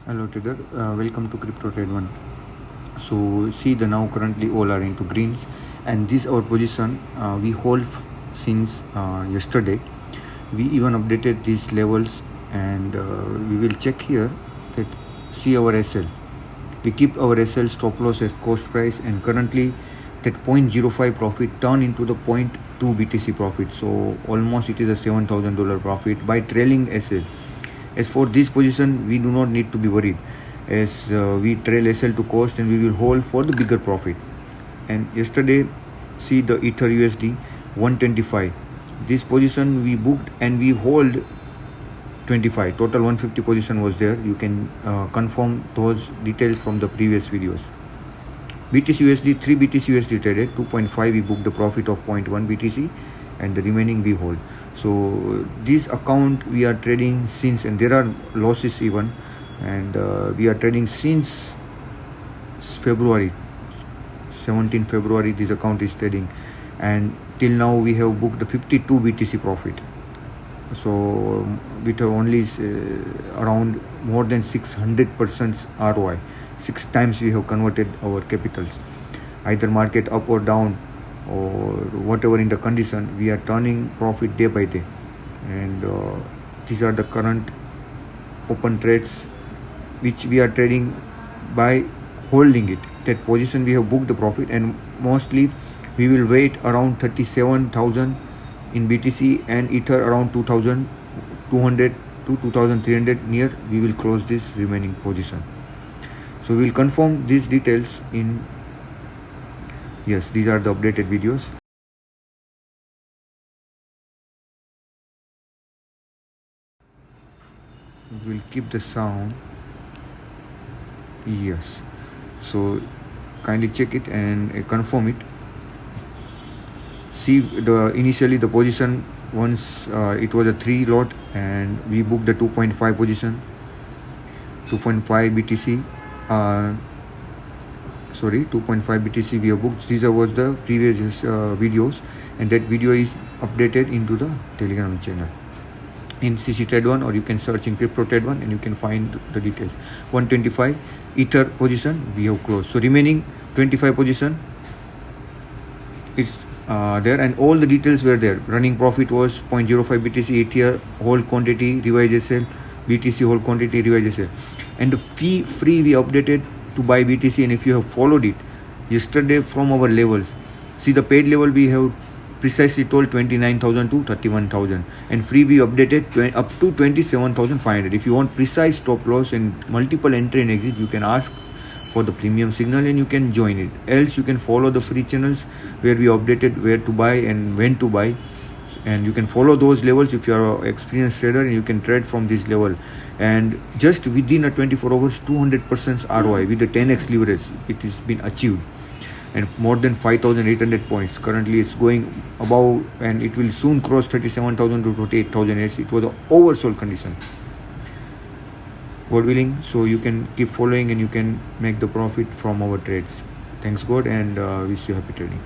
Hello trader, welcome to Crypto Trade One. So see the now currently all are into greens, and this our position we hold since yesterday. We even updated these levels, and we will check here that see our SL. We keep our SL stop loss at cost price, and currently that 0.05 profit turn into the zero point 0.2 BTC profit. So almost it is a $7,000 profit by trailing SL. As for this position, we do not need to be worried, as we trail SL to cost and we will hold for the bigger profit. And yesterday, see the Ether USD 125. This position we booked and we hold 25. Total 150 position was there. You can confirm those details from the previous videos. BTC USD 3 BTC USD traded 2.5. We booked the profit of 0.1 BTC, and the remaining we hold. So this account we are trading since, and there are losses even, and we are trading since February 17 February. This account is trading, and till now we have booked the 52 BTC profit. So with only around more than 600% ROI, 6 times we have converted our capitals, either market up or down or whatever in the condition, we are turning profit day by day. And these are the current open trades which we are trading by holding it. That position we have booked the profit, and mostly we will wait around 37,000 in BTC and Ether around 2,200 to 2,300 near. We will close this remaining position. So we will confirm these details in. Yes, these are the updated videos. We'll keep the sound. Yes. So kindly check it and confirm it. See the initially the position once it was a 3 lot, and we booked the 2.5 position, 2.5 BTC. Sorry, 2.5 BTC we have booked. These was the previous videos, and that video is updated into the Telegram channel in CC Trade One, or you can search in Crypto Trade One and you can find the details. 125 Ether position we have closed. So remaining 25 position is there, and all the details were there. Running profit was 0.05 BTC, Ether whole quantity, revised SL, BTC whole quantity, revised SL, and the fee free we updated to buy BTC. And if you have followed it yesterday from our levels, see the paid level we have precisely told 29,000 to 31,000, and free we updated up to 27,500. If you want precise stop loss and multiple entry and exit, you can ask for the premium signal and you can join it. Else you can follow the free channels where we updated where to buy and when to buy, and you can follow those levels if you are an experienced trader, and you can trade from this level. And just within a 24 hours 200% ROI with the 10x leverage it has been achieved, and more than 5,800 points. Currently it's going above, and it will soon cross 37,000 to 28,000. It was an oversold condition, God willing. So you can keep following and you can make the profit from our trades. Thanks God, and wish you happy trading.